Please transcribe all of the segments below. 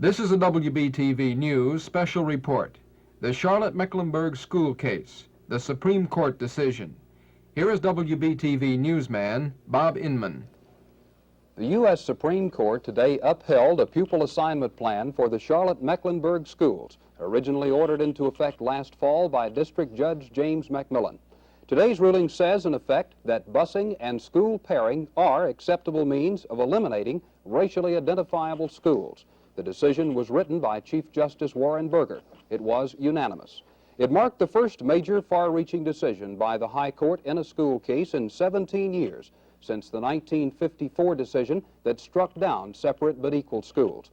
This is a WBTV News special report. The Charlotte-Mecklenburg school case, the Supreme Court decision. Here is WBTV newsman Bob Inman. The U.S. Supreme Court today upheld a pupil assignment plan for the Charlotte-Mecklenburg schools, originally ordered into effect last fall by District Judge James McMillan. Today's ruling says, in effect, that busing and school pairing are acceptable means of eliminating racially identifiable schools. The decision was written by Chief Justice Warren Burger. It was unanimous. It marked the first major far-reaching decision by the High Court in a school case in 17 years, since the 1954 decision that struck down separate but equal schools.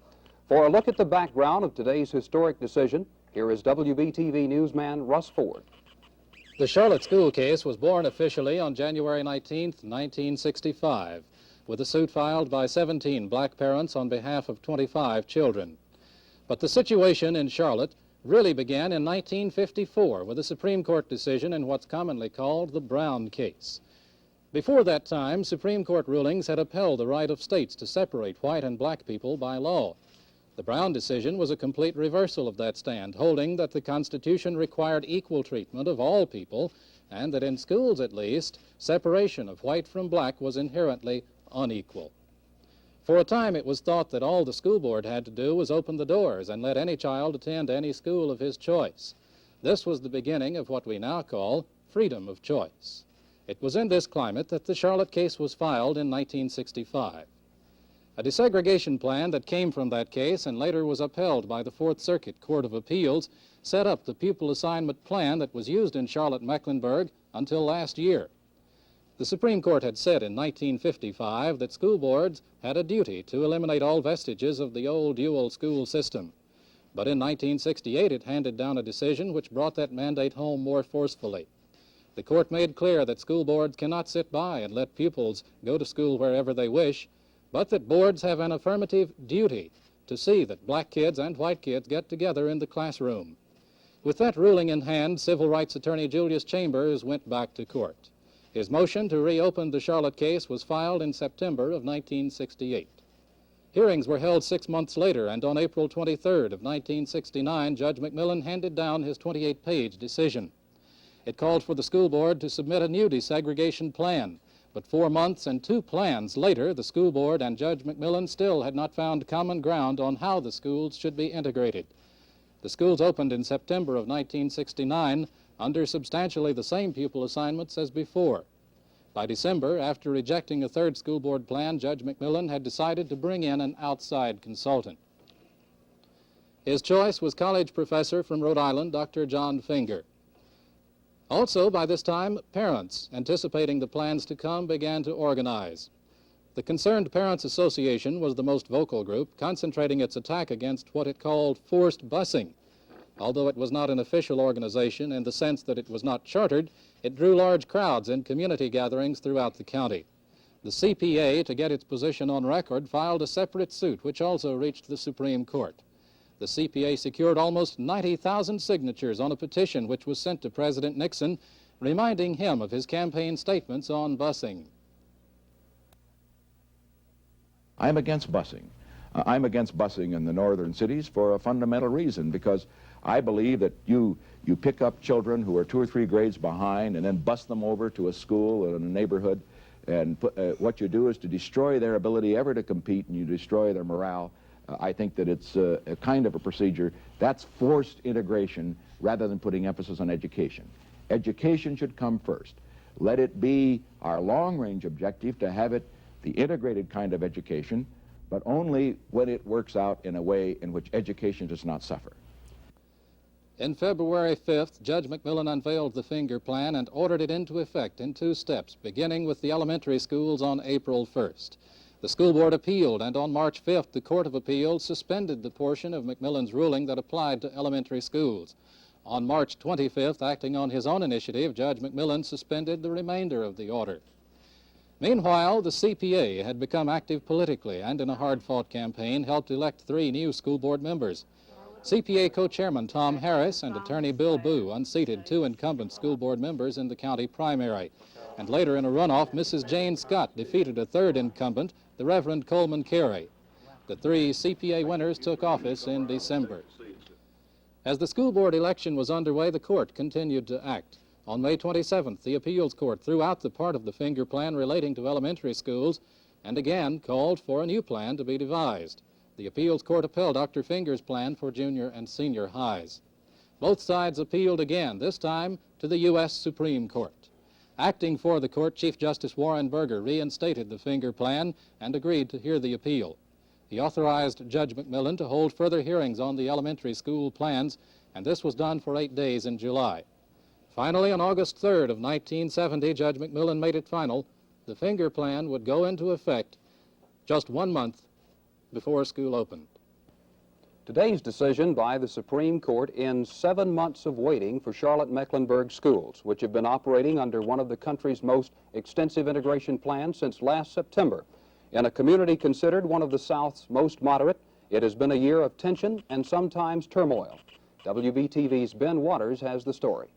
For a look at the background of today's historic decision, here is WBTV newsman Russ Ford. The Charlotte school case was born officially on January 19, 1965, with a suit filed by 17 black parents on behalf of 25 children. But the situation in Charlotte really began in 1954 with a Supreme Court decision in what's commonly called the Brown case. Before that time, Supreme Court rulings had upheld the right of states to separate white and black people by law. The Brown decision was a complete reversal of that stand, holding that the Constitution required equal treatment of all people, and that in schools at least, separation of white from black was inherently unequal. For a time it was thought that all the school board had to do was open the doors and let any child attend any school of his choice. This was the beginning of what we now call freedom of choice. It was in this climate that the Charlotte case was filed in 1965. A desegregation plan that came from that case and later was upheld by the Fourth Circuit Court of Appeals set up the pupil assignment plan that was used in Charlotte-Mecklenburg until last year. The Supreme Court had said in 1955 that school boards had a duty to eliminate all vestiges of the old dual school system. But in 1968 it handed down a decision which brought that mandate home more forcefully. The court made clear that school boards cannot sit by and let pupils go to school wherever they wish, but that boards have an affirmative duty to see that black kids and white kids get together in the classroom. With that ruling in hand, civil rights attorney Julius Chambers went back to court. His motion to reopen the Charlotte case was filed in September of 1968. Hearings were held 6 months later, and on April 23rd of 1969, Judge McMillan handed down his 28-page decision. It called for the school board to submit a new desegregation plan, but 4 months and 2 plans later, the school board and Judge McMillan still had not found common ground on how the schools should be integrated. The schools opened in September of 1969 under substantially the same pupil assignments as before. By December, after rejecting a third school board plan, Judge McMillan had decided to bring in an outside consultant. His choice was college professor from Rhode Island, Dr. John Finger. Also, by this time, parents, anticipating the plans to come, began to organize. The Concerned Parents Association was the most vocal group, concentrating its attack against what it called forced busing. Although it was not an official organization in the sense that it was not chartered, it drew large crowds in community gatherings throughout the county. The CPA, to get its position on record, filed a separate suit which also reached the Supreme Court. The CPA secured almost 90,000 signatures on a petition which was sent to President Nixon, reminding him of his campaign statements on busing. I'm against busing. I'm against busing in the northern cities for a fundamental reason, because I believe that you pick up children who are 2 or 3 grades behind and then bus them over to a school in a neighborhood, and what you do is to destroy their ability ever to compete, and you destroy their morale. I think that it's a kind of a procedure that's forced integration rather than putting emphasis on education. Education should come first. Let it be our long-range objective to have it the integrated kind of education, but only when it works out in a way in which education does not suffer. In February 5th, Judge McMillan unveiled the Finger Plan and ordered it into effect in 2 steps, beginning with the elementary schools on April 1st. The school board appealed, and on March 5th, the Court of Appeals suspended the portion of McMillan's ruling that applied to elementary schools. On March 25th, acting on his own initiative, Judge McMillan suspended the remainder of the order. Meanwhile, the CPA had become active politically and in a hard-fought campaign helped elect 3 new school board members. CPA co-chairman Tom Harris and attorney Bill Boo unseated 2 incumbent school board members in the county primary. And later in a runoff, Mrs. Jane Scott defeated a 3rd incumbent, the Reverend Coleman Carey. The 3 CPA winners took office in December. As the school board election was underway, the court continued to act. On May 27th, the appeals court threw out the part of the finger plan relating to elementary schools and again called for a new plan to be devised. The appeals court upheld Dr. Finger's plan for junior and senior highs. Both sides appealed again, this time to the U.S. Supreme Court. Acting for the court, Chief Justice Warren Burger reinstated the finger plan and agreed to hear the appeal. He authorized Judge McMillan to hold further hearings on the elementary school plans, and this was done for 8 days in July. Finally, on August 3rd of 1970, Judge McMillan made it final. The finger plan would go into effect just 1 month before school opened. Today's decision by the Supreme Court ends 7 months of waiting for Charlotte-Mecklenburg schools, which have been operating under one of the country's most extensive integration plans since last September. In a community considered one of the South's most moderate, it has been a year of tension and sometimes turmoil. WBTV's Ben Waters has the story.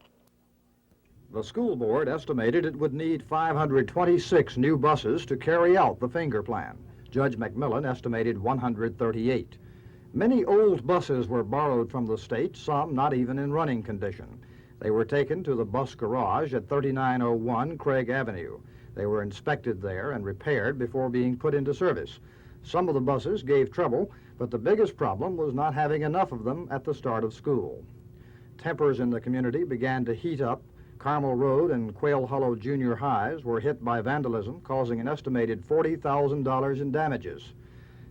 The school board estimated it would need 526 new buses to carry out the finger plan. Judge McMillan estimated 138. Many old buses were borrowed from the state, some not even in running condition. They were taken to the bus garage at 3901 Craig Avenue. They were inspected there and repaired before being put into service. Some of the buses gave trouble, but the biggest problem was not having enough of them at the start of school. Tempers in the community began to heat up. Carmel Road and Quail Hollow Junior Highs were hit by vandalism, causing an estimated $40,000 in damages.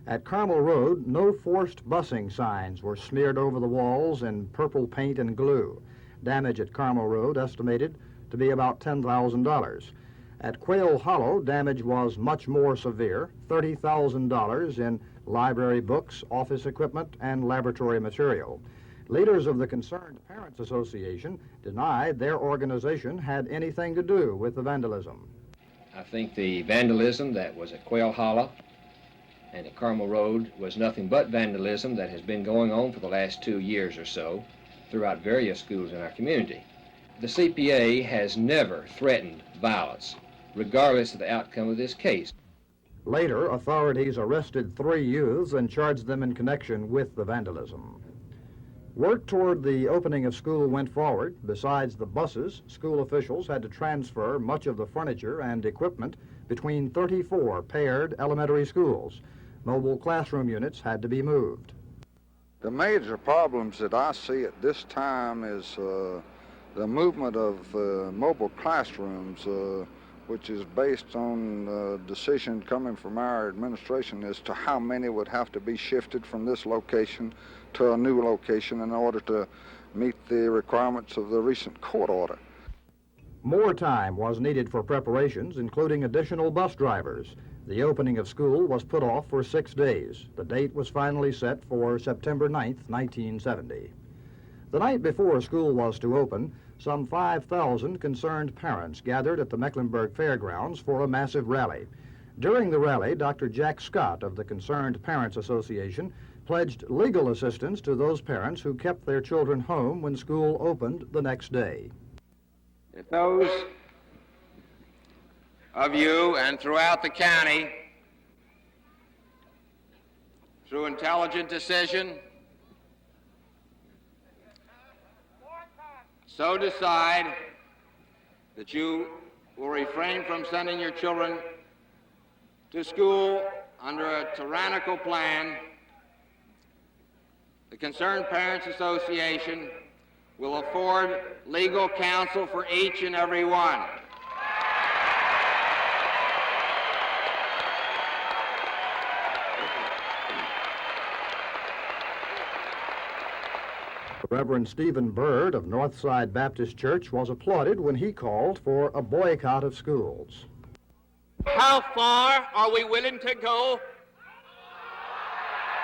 At Carmel Road, no forced busing signs were smeared over the walls in purple paint and glue. Damage at Carmel Road estimated to be about $10,000. At Quail Hollow, damage was much more severe, $30,000 in library books, office equipment, and laboratory material. Leaders of the Concerned Parents Association denied their organization had anything to do with the vandalism. I think the vandalism that was at Quail Hollow and at Carmel Road was nothing but vandalism that has been going on for the last 2 years or so throughout various schools in our community. The CPA has never threatened violence, regardless of the outcome of this case. Later, authorities arrested 3 youths and charged them in connection with the vandalism. Work toward the opening of school went forward. Besides the buses, school officials had to transfer much of the furniture and equipment between 34 paired elementary schools. Mobile classroom units had to be moved. The major problems that I see at this time is the movement of mobile classrooms, which is based on a decision coming from our administration as to how many would have to be shifted from this location to a new location in order to meet the requirements of the recent court order. More time was needed for preparations, including additional bus drivers. The opening of school was put off for 6 days. The date was finally set for September 9th, 1970. The night before school was to open, some 5,000 concerned parents gathered at the Mecklenburg Fairgrounds for a massive rally. During the rally, Dr. Jack Scott of the Concerned Parents Association pledged legal assistance to those parents who kept their children home when school opened the next day. If those of you and throughout the county, through intelligent decision, so decide that you will refrain from sending your children to school under a tyrannical plan, the Concerned Parents Association will afford legal counsel for each and every one. Reverend Stephen Byrd of Northside Baptist Church was applauded when he called for a boycott of schools. How far are we willing to go?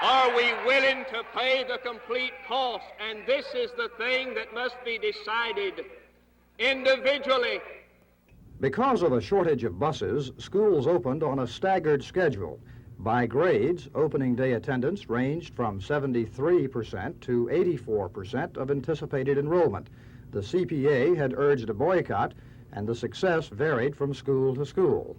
Are we willing to pay the complete cost? And this is the thing that must be decided individually. Because of a shortage of buses, schools opened on a staggered schedule. By grades, opening day attendance ranged from 73% to 84% of anticipated enrollment. The CPA had urged a boycott, and the success varied from school to school.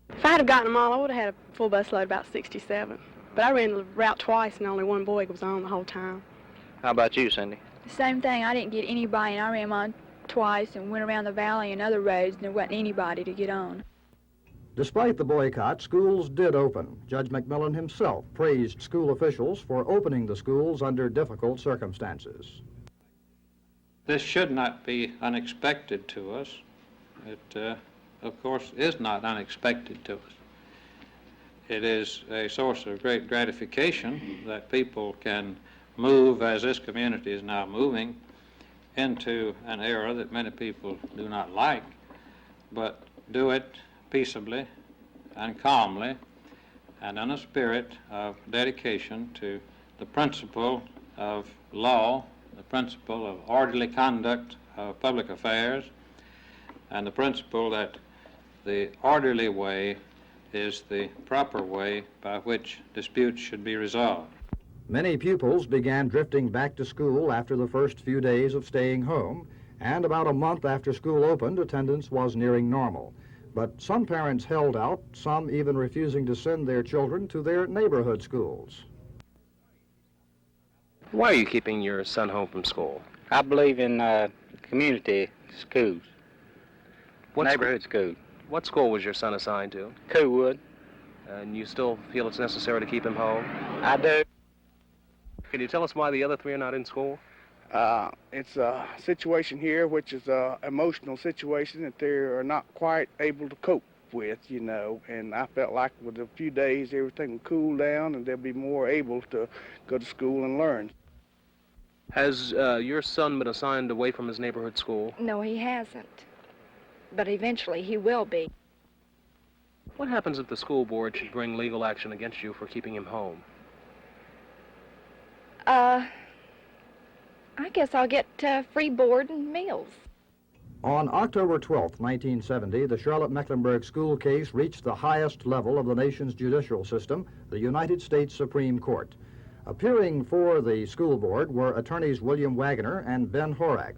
If I'd have gotten them all, I would have had a full bus load, about 67. But I ran the route twice and only one boy was on the whole time. How about you, Cindy? Same thing. I didn't get anybody, and I ran mine twice and went around the valley and other roads, and there wasn't anybody to get on. Despite the boycott, schools did open. Judge McMillan himself praised school officials for opening the schools under difficult circumstances. This should not be unexpected to us. It, of course, is not unexpected to us. It is a source of great gratification that people can move, as this community is now moving, into an era that many people do not like, but do it peaceably and calmly and in a spirit of dedication to the principle of law, the principle of orderly conduct of public affairs, and the principle that the orderly way is the proper way by which disputes should be resolved. Many pupils began drifting back to school after the first few days of staying home, and about a month after school opened, attendance was nearing normal. But some parents held out, some even refusing to send their children to their neighborhood schools. Why are you keeping your son home from school? I believe in community schools, neighborhood schools. What school was your son assigned to? Coolwood. And you still feel it's necessary to keep him home? I do. Can you tell us why the other three are not in school? It's a situation here which is an emotional situation that they are not quite able to cope with, you know, and I felt like with a few days everything would cool down and they'll be more able to go to school and learn. Has your son been assigned away from his neighborhood school? No, he hasn't. But eventually he will be. What happens if the school board should bring legal action against you for keeping him home? I guess I'll get free board and meals. On October 12, 1970, the Charlotte-Mecklenburg school case reached the highest level of the nation's judicial system, the United States Supreme Court. Appearing for the school board were attorneys William Wagner and Ben Horak.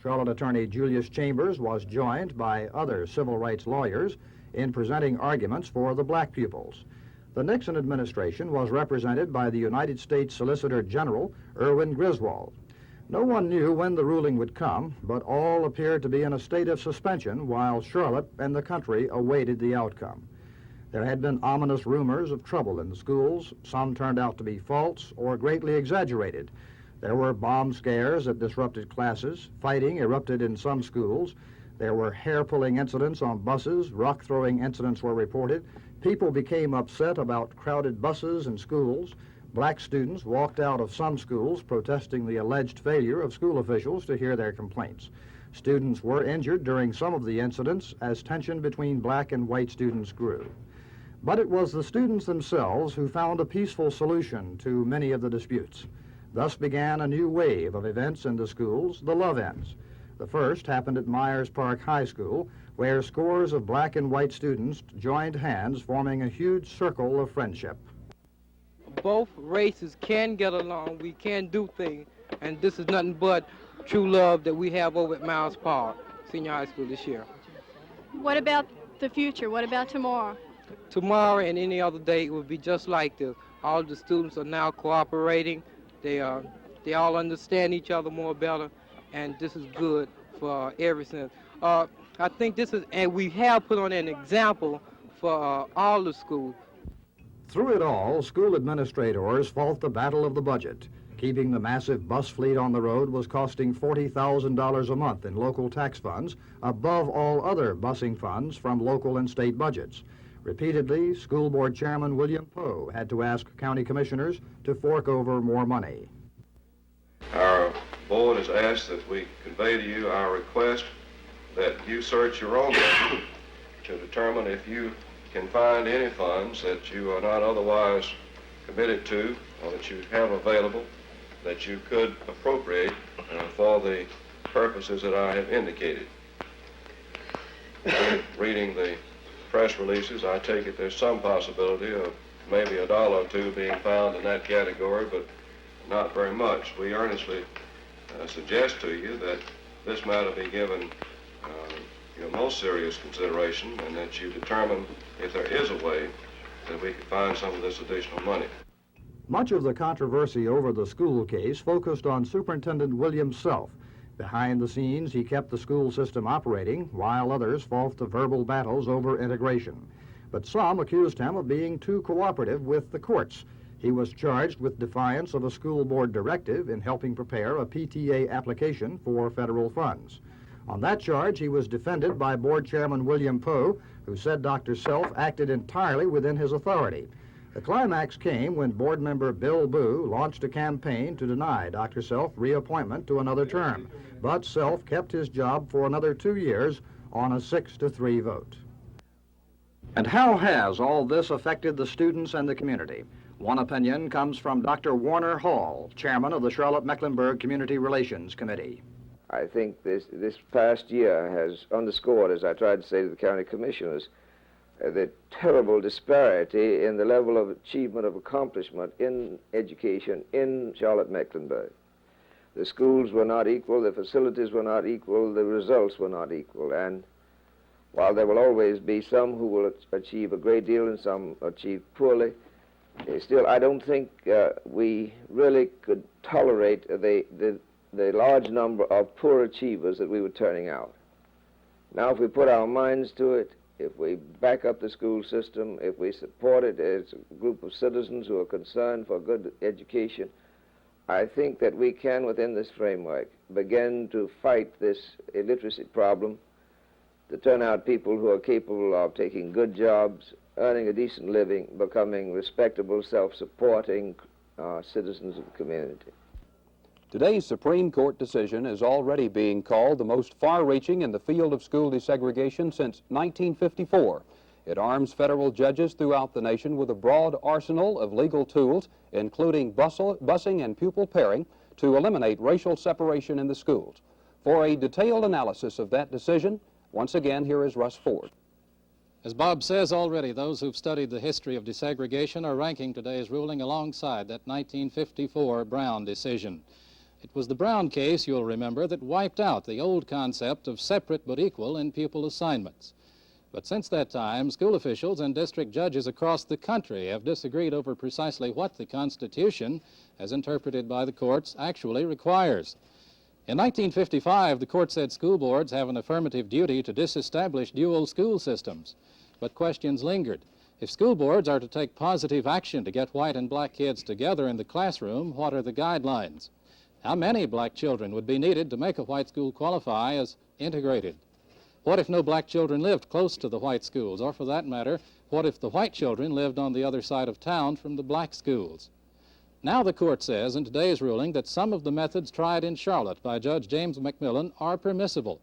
Charlotte attorney Julius Chambers was joined by other civil rights lawyers in presenting arguments for the black pupils. The Nixon administration was represented by the United States Solicitor General Erwin Griswold. No one knew when the ruling would come, but all appeared to be in a state of suspension while Charlotte and the country awaited the outcome. There had been ominous rumors of trouble in the schools. Some turned out to be false or greatly exaggerated. There were bomb scares that disrupted classes. Fighting erupted in some schools. There were hair-pulling incidents on buses. Rock-throwing incidents were reported. People became upset about crowded buses and schools. Black students walked out of some schools protesting the alleged failure of school officials to hear their complaints. Students were injured during some of the incidents as tension between black and white students grew. But it was the students themselves who found a peaceful solution to many of the disputes. Thus began a new wave of events in the schools, the love-ins. The first happened at Myers Park High School, where scores of black and white students joined hands, forming a huge circle of friendship. Both races can get along, we can do things, and this is nothing but true love that we have over at Myers Park Senior High School this year. What about the future? What about tomorrow? Tomorrow and any other day it will be just like this. All the students are now cooperating. They all understand each other more better, and this is good for everything. I think this is, and we have put on an example for all the schools. Through it all, school administrators fought the battle of the budget. Keeping the massive bus fleet on the road was costing $40,000 a month in local tax funds, above all other busing funds from local and state budgets. Repeatedly, school board chairman William Poe had to ask county commissioners to fork over more money. Our board has asked that we convey to you our request that you search your own budget to determine if you can find any funds that you are not otherwise committed to or that you have available that you could appropriate for the purposes that I have indicated. Reading the press releases, I take it there's some possibility of maybe $1 or $2 being found in that category, but not very much. We earnestly suggest to you that this matter be given your most serious consideration and that you determine if there is a way that we could find some of this additional money. Much of the controversy over the school case focused on Superintendent Williams' self. Behind the scenes, he kept the school system operating, while others fought the verbal battles over integration. But some accused him of being too cooperative with the courts. He was charged with defiance of a school board directive in helping prepare a PTA application for federal funds. On that charge, he was defended by Board Chairman William Poe, who said Dr. Self acted entirely within his authority. The climax came when board member Bill Boo launched a campaign to deny Dr. Self reappointment to another term, but Self kept his job for another 2 years on a 6-3 vote. And how has all this affected the students and the community? One opinion comes from Dr. Warner Hall, chairman of the Charlotte-Mecklenburg Community Relations Committee. I think this past year has underscored, as I tried to say to the county commissioners, the terrible disparity in the level of achievement of accomplishment in education in Charlotte-Mecklenburg. The schools were not equal, the facilities were not equal, the results were not equal. And while there will always be some who will achieve a great deal and some achieve poorly, still I don't think we really could tolerate the large number of poor achievers that we were turning out. Now, if we put our minds to it, if we back up the school system, if we support it as a group of citizens who are concerned for good education, I think that we can, within this framework, begin to fight this illiteracy problem, to turn out people who are capable of taking good jobs, earning a decent living, becoming respectable, self-supporting citizens of the community. Today's Supreme Court decision is already being called the most far-reaching in the field of school desegregation since 1954. It arms federal judges throughout the nation with a broad arsenal of legal tools, including busing and pupil pairing, to eliminate racial separation in the schools. For a detailed analysis of that decision, once again, here is Russ Ford. As Bob says already, those who've studied the history of desegregation are ranking today's ruling alongside that 1954 Brown decision. It was the Brown case, you'll remember, that wiped out the old concept of separate but equal in pupil assignments. But since that time, school officials and district judges across the country have disagreed over precisely what the Constitution, as interpreted by the courts, actually requires. In 1955, the court said school boards have an affirmative duty to disestablish dual school systems. But questions lingered. If school boards are to take positive action to get white and black kids together in the classroom, what are the guidelines? How many black children would be needed to make a white school qualify as integrated? What if no black children lived close to the white schools? Or for that matter, what if the white children lived on the other side of town from the black schools? Now the court says in today's ruling that some of the methods tried in Charlotte by Judge James McMillan are permissible.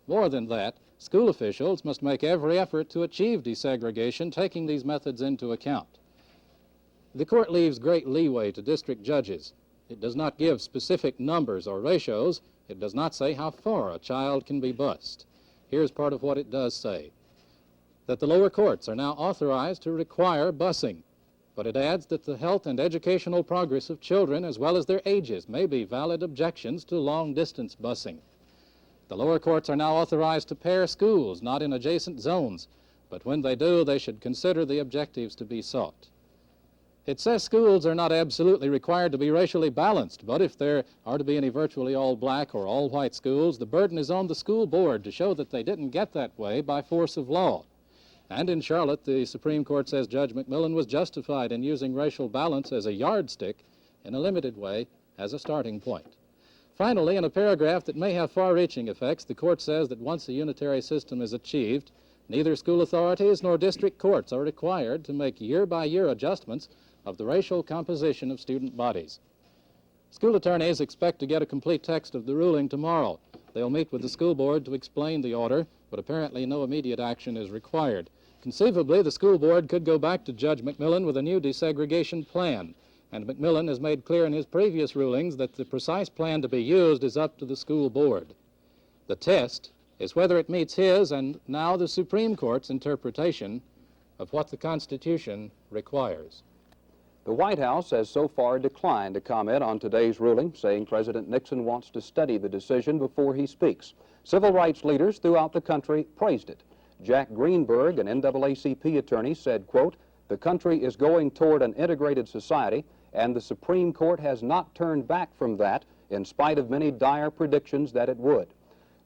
More than that, school officials must make every effort to achieve desegregation, taking these methods into account. The court leaves great leeway to district judges. It does not give specific numbers or ratios. It does not say how far a child can be bused. Here's part of what it does say. That the lower courts are now authorized to require busing, but it adds that the health and educational progress of children as well as their ages may be valid objections to long-distance busing. The lower courts are now authorized to pair schools, not in adjacent zones, but when they do, they should consider the objectives to be sought. It says schools are not absolutely required to be racially balanced, but if there are to be any virtually all black or all white schools, the burden is on the school board to show that they didn't get that way by force of law. And in Charlotte, the Supreme Court says Judge McMillan was justified in using racial balance as a yardstick in a limited way as a starting point. Finally, in a paragraph that may have far-reaching effects, the court says that once a unitary system is achieved, neither school authorities nor district courts are required to make year-by-year adjustments of the racial composition of student bodies. School attorneys expect to get a complete text of the ruling tomorrow. They'll meet with the school board to explain the order, but apparently no immediate action is required. Conceivably, the school board could go back to Judge McMillan with a new desegregation plan, and McMillan has made clear in his previous rulings that the precise plan to be used is up to the school board. The test is whether it meets his and now the Supreme Court's interpretation of what the Constitution requires. The White House has so far declined to comment on today's ruling, saying President Nixon wants to study the decision before he speaks. Civil rights leaders throughout the country praised it. Jack Greenberg, an NAACP attorney, said, quote, "The country is going toward an integrated society, and the Supreme Court has not turned back from that in spite of many dire predictions that it would.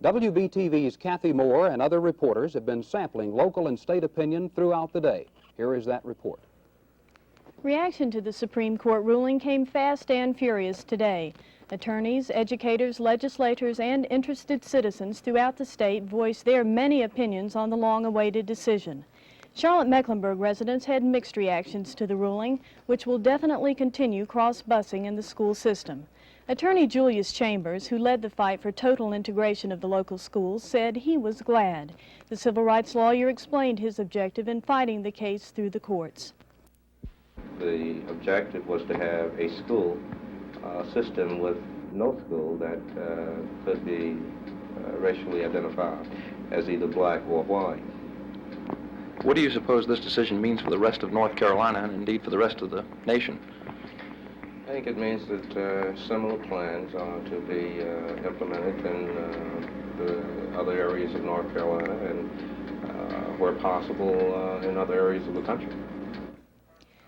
WBTV's Kathy Moore and other reporters have been sampling local and state opinion throughout the day. Here is that report. Reaction to the Supreme Court ruling came fast and furious today. Attorneys, educators, legislators, and interested citizens throughout the state voiced their many opinions on the long-awaited decision. Charlotte-Mecklenburg residents had mixed reactions to the ruling, which will definitely continue cross-busing in the school system. Attorney Julius Chambers, who led the fight for total integration of the local schools, said he was glad. The civil rights lawyer explained his objective in fighting the case through the courts. The objective was to have a school system with no school that could be racially identified as either black or white. What do you suppose this decision means for the rest of North Carolina and indeed for the rest of the nation? I think it means that similar plans are to be implemented in the other areas of North Carolina and where possible in other areas of the country.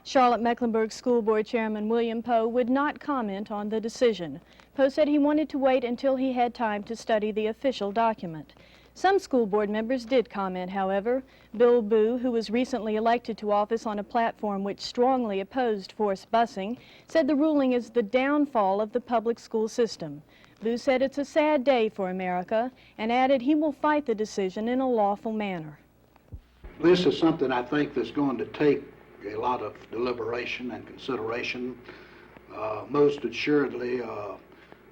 Charlotte-Mecklenburg School Board Chairman William Poe would not comment on the decision. Poe said he wanted to wait until he had time to study the official document. Some school board members did comment, however. Bill Boo, who was recently elected to office on a platform which strongly opposed forced busing, said the ruling is the downfall of the public school system. Boo said it's a sad day for America and added he will fight the decision in a lawful manner. This is something I think that's going to take a lot of deliberation and consideration. Most assuredly,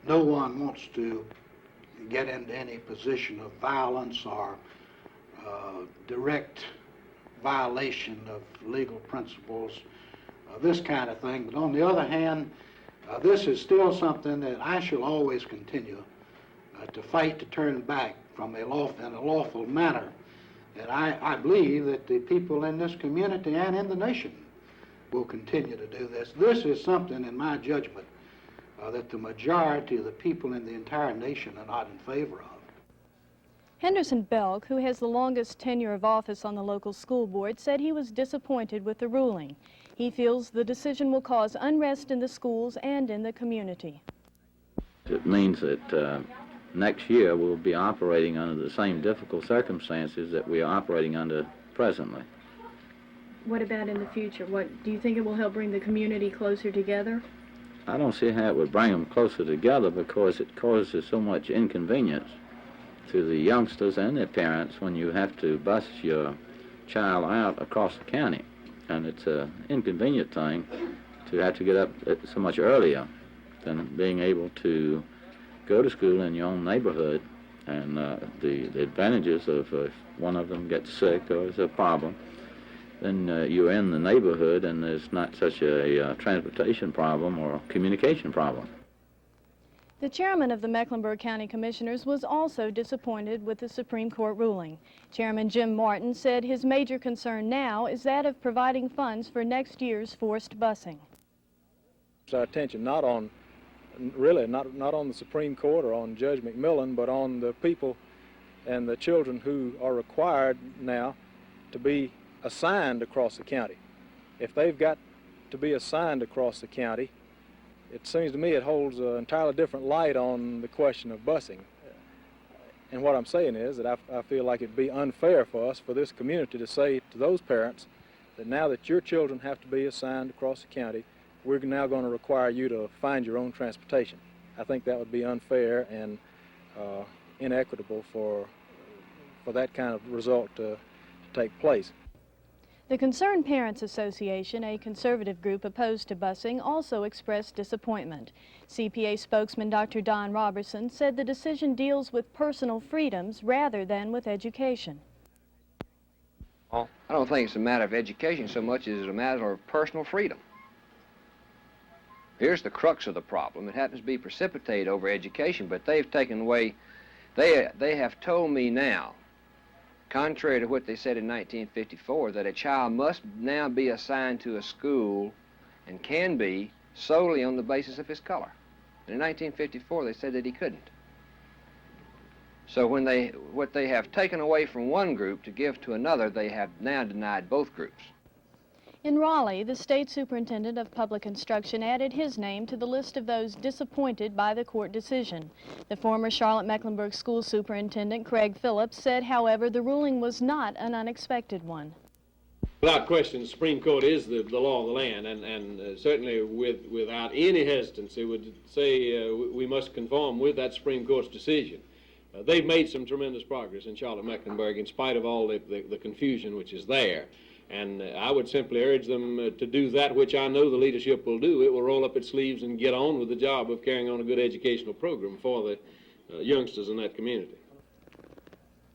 no one wants to get into any position of violence or direct violation of legal principles, this kind of thing. But on the other hand, this is still something that I shall always continue to fight to turn back from in a lawful manner. And I believe that the people in this community and in the nation will continue to do this. This is something, in my judgment, that the majority of the people in the entire nation are not in favor of. Henderson BELK, who has the longest tenure of office on the local school board, said he was disappointed with the ruling. He feels the decision will cause unrest in the schools and in the community. It means that next year we'll be operating under the same difficult circumstances that we are operating under presently. What about in the future? Do you think it will help bring the community closer together? I don't see how it would bring them closer together because it causes so much inconvenience to the youngsters and their parents when you have to bus your child out across the county. And it's an inconvenient thing to have to get up so much earlier than being able to go to school in your own neighborhood. And the advantages of if one of them gets sick or is a problem, then you're in the neighborhood and there's not such a transportation problem or communication problem. The chairman of the Mecklenburg County Commissioners was also disappointed with the Supreme Court ruling. Chairman Jim Martin said his major concern now is that of providing funds for next year's forced busing. Our attention not on the Supreme Court or on Judge McMillan, but on the people and the children who are required now to be assigned across the county. If they've got to be assigned across the county, it seems to me it holds an entirely different light on the question of busing. And what I'm saying is that I feel like it'd be unfair for us, for this community, to say to those parents that now that your children have to be assigned across the county, we're now going to require you to find your own transportation. I think that would be unfair and inequitable for that kind of result to take place. The Concerned Parents Association, a conservative group opposed to busing, also expressed disappointment. CPA spokesman Dr. Don Robertson said the decision deals with personal freedoms rather than with education. I don't think it's a matter of education so much as it's a matter of personal freedom. Here's the crux of the problem. It happens to be precipitated over education, but they've taken away, they have told me now, contrary to what they said in 1954, that a child must now be assigned to a school and can be solely on the basis of his color. And in 1954, they said that he couldn't. So what they have taken away from one group to give to another, they have now denied both groups. In Raleigh, the state superintendent of public instruction added his name to the list of those disappointed by the court decision. The former Charlotte-Mecklenburg school superintendent, Craig PHILLIPS, said, however, the ruling was not an unexpected one. Without question, the Supreme Court is the law of the land, and certainly without any hesitancy would say we must conform with that Supreme Court's decision. They've made some tremendous progress in Charlotte-Mecklenburg in spite of all the confusion which is there. And I would simply urge them to do that which I know the leadership will do. It will roll up its sleeves and get on with the job of carrying on a good educational program for the youngsters in that community.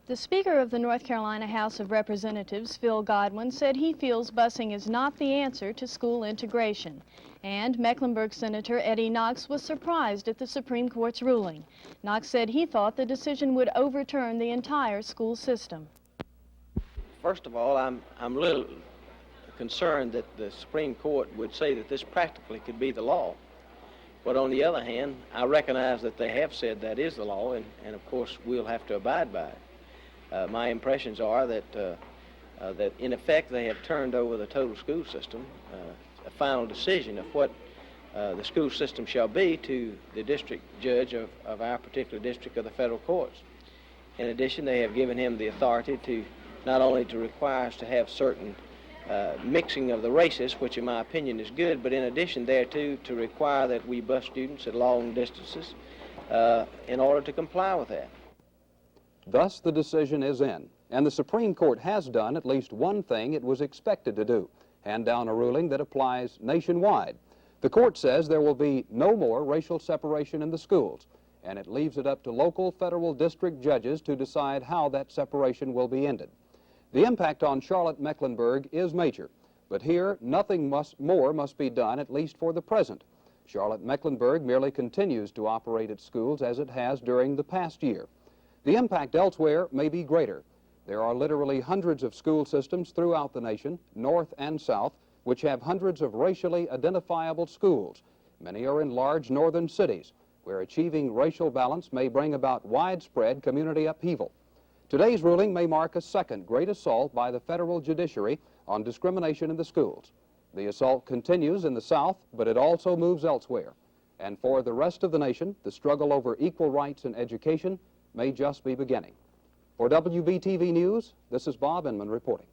The Speaker of the North Carolina House of Representatives, Phil Godwin, said he feels busing is not the answer to school integration. And Mecklenburg Senator Eddie Knox was surprised at the Supreme Court's ruling. Knox said he thought the decision would overturn the entire school system. First of all, I'm a little concerned that the Supreme Court would say that this practically could be the law. But on the other hand, I recognize that they have said that is the law, and of course we'll have to abide by it. My impressions are that that in effect they have turned over the total school system, a final decision of what the school system shall be, to the district judge of our particular district of the federal courts. In addition, they have given him the authority to not only to require us to have certain mixing of the races, which in my opinion is good, but in addition thereto to require that we bus students at long distances in order to comply with that. Thus, the decision is in, and the Supreme Court has done at least one thing it was expected to do: hand down a ruling that applies nationwide. The court says there will be no more racial separation in the schools, and it leaves it up to local federal district judges to decide how that separation will be ended. The impact on Charlotte-Mecklenburg is major, but here nothing more must be done, at least for the present. Charlotte-Mecklenburg merely continues to operate its schools as it has during the past year. The impact elsewhere may be greater. There are literally hundreds of school systems throughout the nation, north and south, which have hundreds of racially identifiable schools. Many are in large northern cities, where achieving racial balance may bring about widespread community upheaval. Today's ruling may mark a second great assault by the federal judiciary on discrimination in the schools. The assault continues in the South, but it also moves elsewhere. And for the rest of the nation, the struggle over equal rights in education may just be beginning. For WBTV News, this is Bob Inman reporting.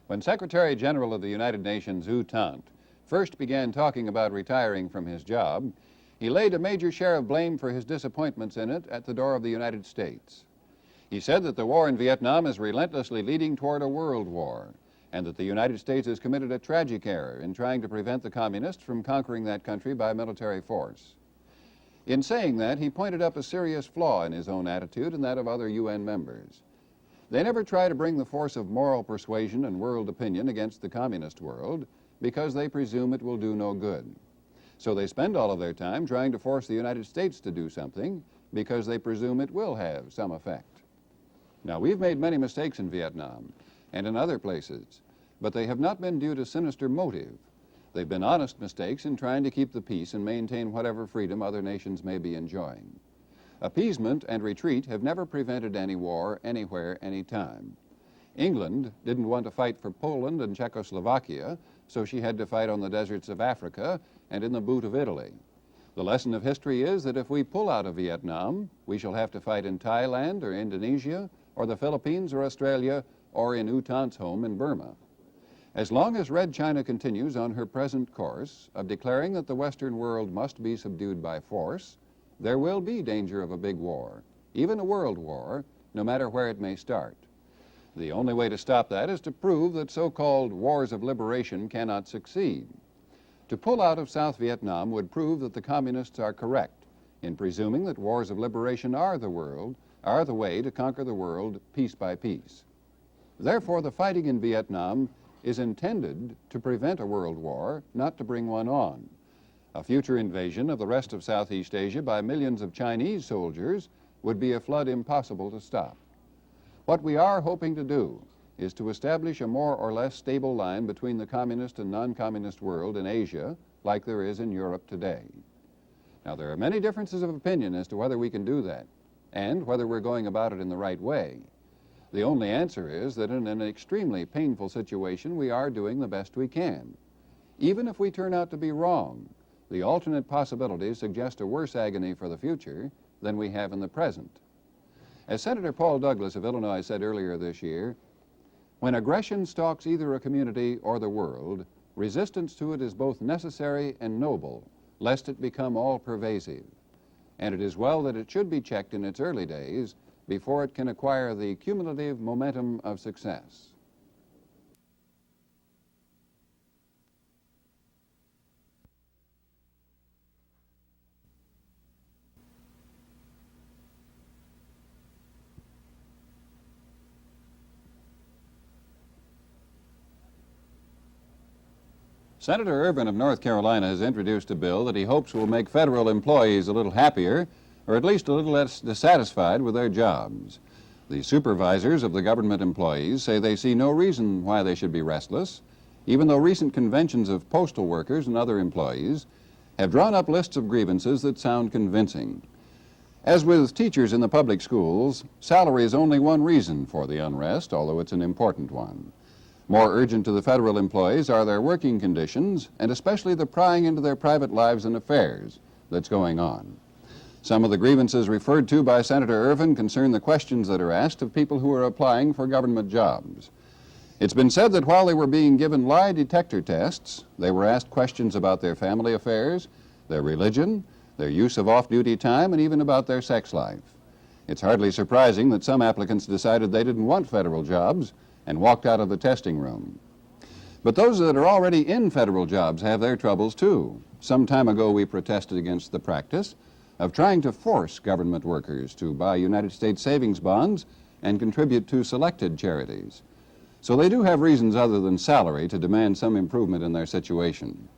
When Secretary General of the United Nations, U Thant, first began talking about retiring from his job, he laid a major share of blame for his disappointments in it at the door of the United States. He said that the war in Vietnam is relentlessly leading toward a world war, and that the United States has committed a tragic error in trying to prevent the communists from conquering that country by military force. In saying that, he pointed up a serious flaw in his own attitude and that of other UN members. They never try to bring the force of moral persuasion and world opinion against the communist world because they presume it will do no good. So they spend all of their time trying to force the United States to do something because they presume it will have some effect. Now, we've made many mistakes in Vietnam and in other places, but they have not been due to sinister motive. They've been honest mistakes in trying to keep the peace and maintain whatever freedom other nations may be enjoying. Appeasement and retreat have never prevented any war anywhere, anytime. England didn't want to fight for Poland and Czechoslovakia, so she had to fight on the deserts of Africa and in the boot of Italy. The lesson of history is that if we pull out of Vietnam, we shall have to fight in Thailand or Indonesia or the Philippines or Australia or in U Thant's home in Burma. As long as Red China continues on her present course of declaring that the Western world must be subdued by force, there will be danger of a big war, even a world war, no matter where it may start. The only way to stop that is to prove that so-called wars of liberation cannot succeed. To pull out of South Vietnam would prove that the communists are correct in presuming that wars of liberation are the way to conquer the world piece by piece. Therefore, the fighting in Vietnam is intended to prevent a world war, not to bring one on. A future invasion of the rest of Southeast Asia by millions of Chinese soldiers would be a flood impossible to stop. What we are hoping to do is to establish a more or less stable line between the communist and non-communist world in Asia, like there is in Europe today. Now, there are many differences of opinion as to whether we can do that, and whether we're going about it in the right way. The only answer is that in an extremely painful situation, we are doing the best we can. Even if we turn out to be wrong, the alternate possibilities suggest a worse agony for the future than we have in the present. As Senator Paul Douglas of Illinois said earlier this year, when aggression stalks either a community or the world, resistance to it is both necessary and noble, lest it become all-pervasive. And it is well that it should be checked in its early days before it can acquire the cumulative momentum of success. Senator Ervin of North Carolina has introduced a bill that he hopes will make federal employees a little happier, or at least a little less dissatisfied with their jobs. The supervisors of the government employees say they see no reason why they should be restless, even though recent conventions of postal workers and other employees have drawn up lists of grievances that sound convincing. As with teachers in the public schools, salary is only one reason for the unrest, although it's an important one. More urgent to the federal employees are their working conditions, and especially the prying into their private lives and affairs that's going on. Some of the grievances referred to by Senator Ervin concern the questions that are asked of people who are applying for government jobs. It's been said that while they were being given lie detector tests, they were asked questions about their family affairs, their religion, their use of off-duty time, and even about their sex life. It's hardly surprising that some applicants decided they didn't want federal jobs and walked out of the testing room. But those that are already in federal jobs have their troubles too. Some time ago we protested against the practice of trying to force government workers to buy United States savings bonds and contribute to selected charities. So they do have reasons other than salary to demand some improvement in their situation.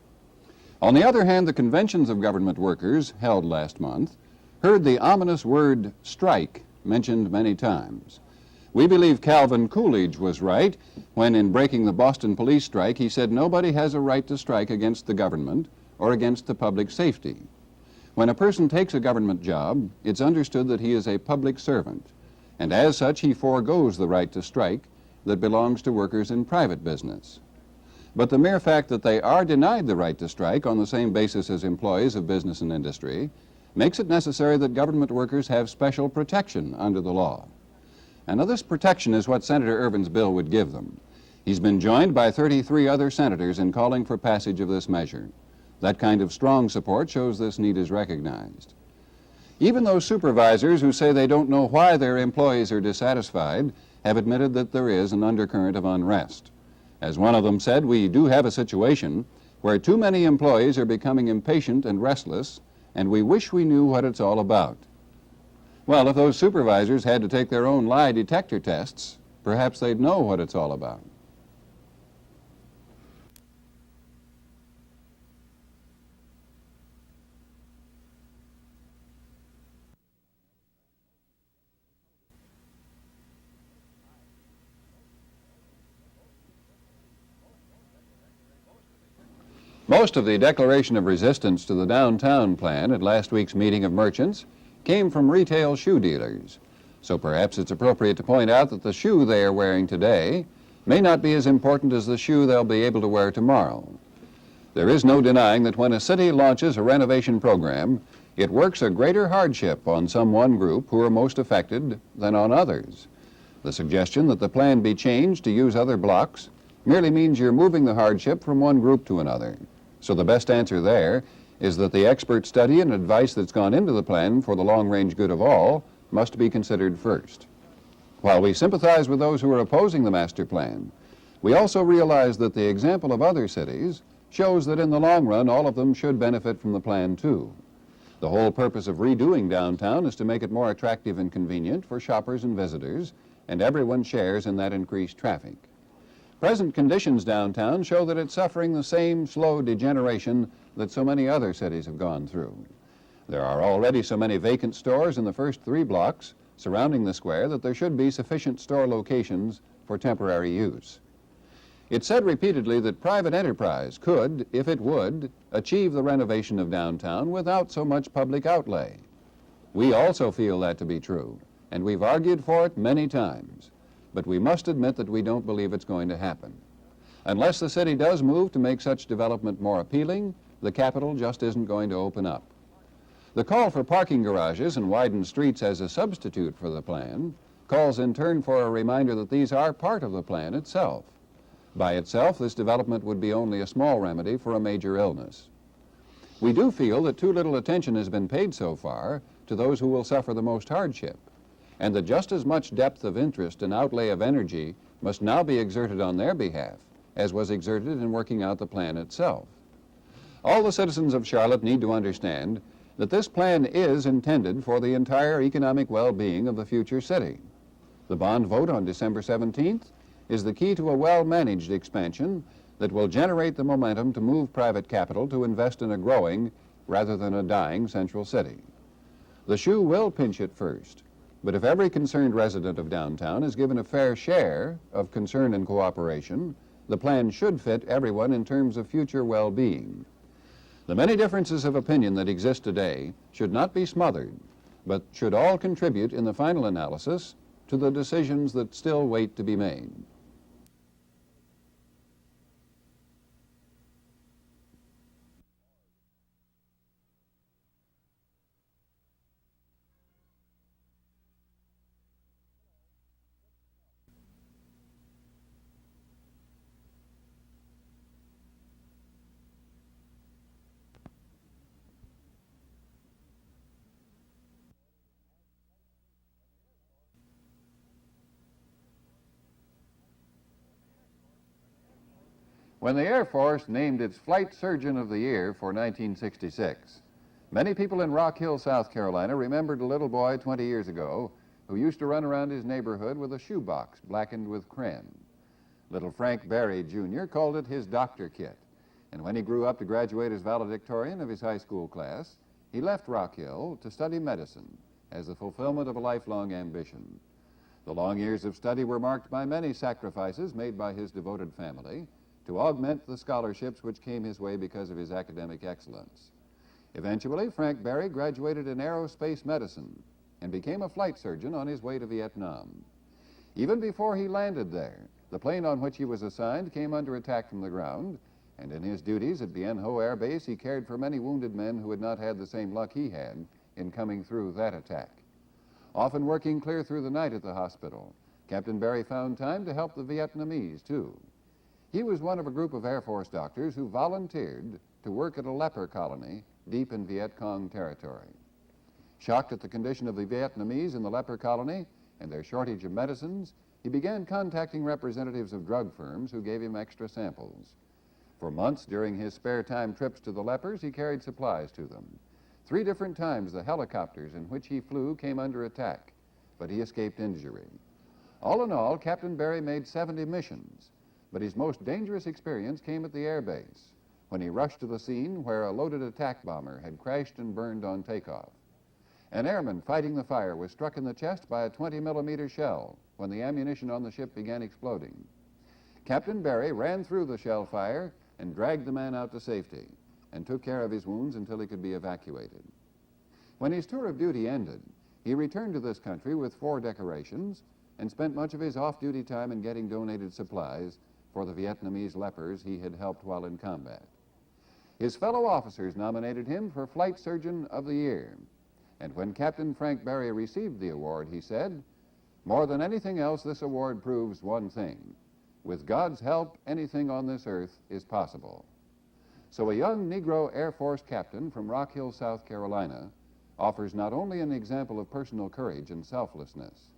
On the other hand, the conventions of government workers held last month heard the ominous word strike mentioned many times. We believe Calvin Coolidge was right when, in breaking the Boston police strike, he said nobody has a right to strike against the government or against the public safety. When a person takes a government job, it's understood that he is a public servant, and as such he foregoes the right to strike that belongs to workers in private business. But the mere fact that they are denied the right to strike on the same basis as employees of business and industry makes it necessary that government workers have special protection under the law. And now this protection is what Senator Ervin's bill would give them. He's been joined by 33 other senators in calling for passage of this measure. That kind of strong support shows this need is recognized. Even those supervisors who say they don't know why their employees are dissatisfied have admitted that there is an undercurrent of unrest. As one of them said, we do have a situation where too many employees are becoming impatient and restless, and we wish we knew what it's all about. Well, if those supervisors had to take their own lie detector tests, perhaps they'd know what it's all about. Most of the declaration of resistance to the downtown plan at last week's meeting of merchants came from retail shoe dealers. So perhaps it's appropriate to point out that the shoe they are wearing today may not be as important as the shoe they'll be able to wear tomorrow. There is no denying that when a city launches a renovation program, it works a greater hardship on some one group who are most affected than on others. The suggestion that the plan be changed to use other blocks merely means you're moving the hardship from one group to another. So the best answer there is that the expert study and advice that's gone into the plan for the long-range good of all must be considered first. While we sympathize with those who are opposing the master plan, we also realize that the example of other cities shows that in the long run all of them should benefit from the plan too. The whole purpose of redoing downtown is to make it more attractive and convenient for shoppers and visitors, and everyone shares in that increased traffic. Present conditions downtown show that it's suffering the same slow degeneration that so many other cities have gone through. There are already so many vacant stores in the first 3 blocks surrounding the square that there should be sufficient store locations for temporary use. It's said repeatedly that private enterprise could, if it would, achieve the renovation of downtown without so much public outlay. We also feel that to be true, and we've argued for it many times. But we must admit that we don't believe it's going to happen. Unless the city does move to make such development more appealing, the capital just isn't going to open up. The call for parking garages and widened streets as a substitute for the plan calls in turn for a reminder that these are part of the plan itself. By itself, this development would be only a small remedy for a major illness. We do feel that too little attention has been paid so far to those who will suffer the most hardship, and that just as much depth of interest and outlay of energy must now be exerted on their behalf as was exerted in working out the plan itself. All the citizens of Charlotte need to understand that this plan is intended for the entire economic well-being of the future city. The bond vote on December 17th is the key to a well-managed expansion that will generate the momentum to move private capital to invest in a growing rather than a dying central city. The shoe will pinch at first, but if every concerned resident of downtown is given a fair share of concern and cooperation, the plan should fit everyone in terms of future well-being. The many differences of opinion that exist today should not be smothered, but should all contribute in the final analysis to the decisions that still wait to be made. When the Air Force named its Flight Surgeon of the Year for 1966, many people in Rock Hill, South Carolina remembered a little boy 20 years ago who used to run around his neighborhood with a shoebox blackened with crin. Little Frank Berry, Jr. called it his doctor kit, and when he grew up to graduate as valedictorian of his high school class, he left Rock Hill to study medicine as the fulfillment of a lifelong ambition. The long years of study were marked by many sacrifices made by his devoted family to augment the scholarships which came his way because of his academic excellence. Eventually, Frank Berry graduated in aerospace medicine and became a flight surgeon on his way to Vietnam. Even before he landed there, the plane on which he was assigned came under attack from the ground, and in his duties at Bien Ho Air Base, he cared for many wounded men who had not had the same luck he had in coming through that attack. Often working clear through the night at the hospital, Captain Berry found time to help the Vietnamese, too. He was one of a group of Air Force doctors who volunteered to work at a leper colony deep in Viet Cong territory. Shocked at the condition of the Vietnamese in the leper colony and their shortage of medicines, he began contacting representatives of drug firms who gave him extra samples. For months during his spare time trips to the lepers, he carried supplies to them. 3 different times the helicopters in which he flew came under attack, but he escaped injury. All in all, Captain Berry made 70 missions, but his most dangerous experience came at the air base, when he rushed to the scene where a loaded attack bomber had crashed and burned on takeoff. An airman fighting the fire was struck in the chest by a 20-millimeter shell when the ammunition on the ship began exploding. Captain Berry ran through the shell fire and dragged the man out to safety and took care of his wounds until he could be evacuated. When his tour of duty ended, he returned to this country with 4 decorations and spent much of his off-duty time in getting donated supplies for the Vietnamese lepers he had helped while in combat. His fellow officers nominated him for Flight Surgeon of the Year, and when Captain Frank Berry received the award, he said, "More than anything else, this award proves one thing. With God's help, anything on this earth is possible." So a young Negro Air Force captain from Rock Hill, South Carolina, offers not only an example of personal courage and selflessness,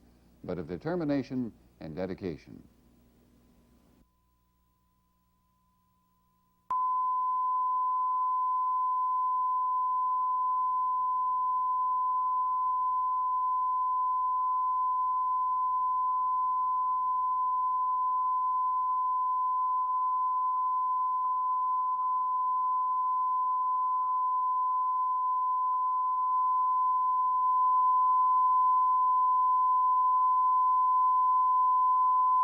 but of determination and dedication.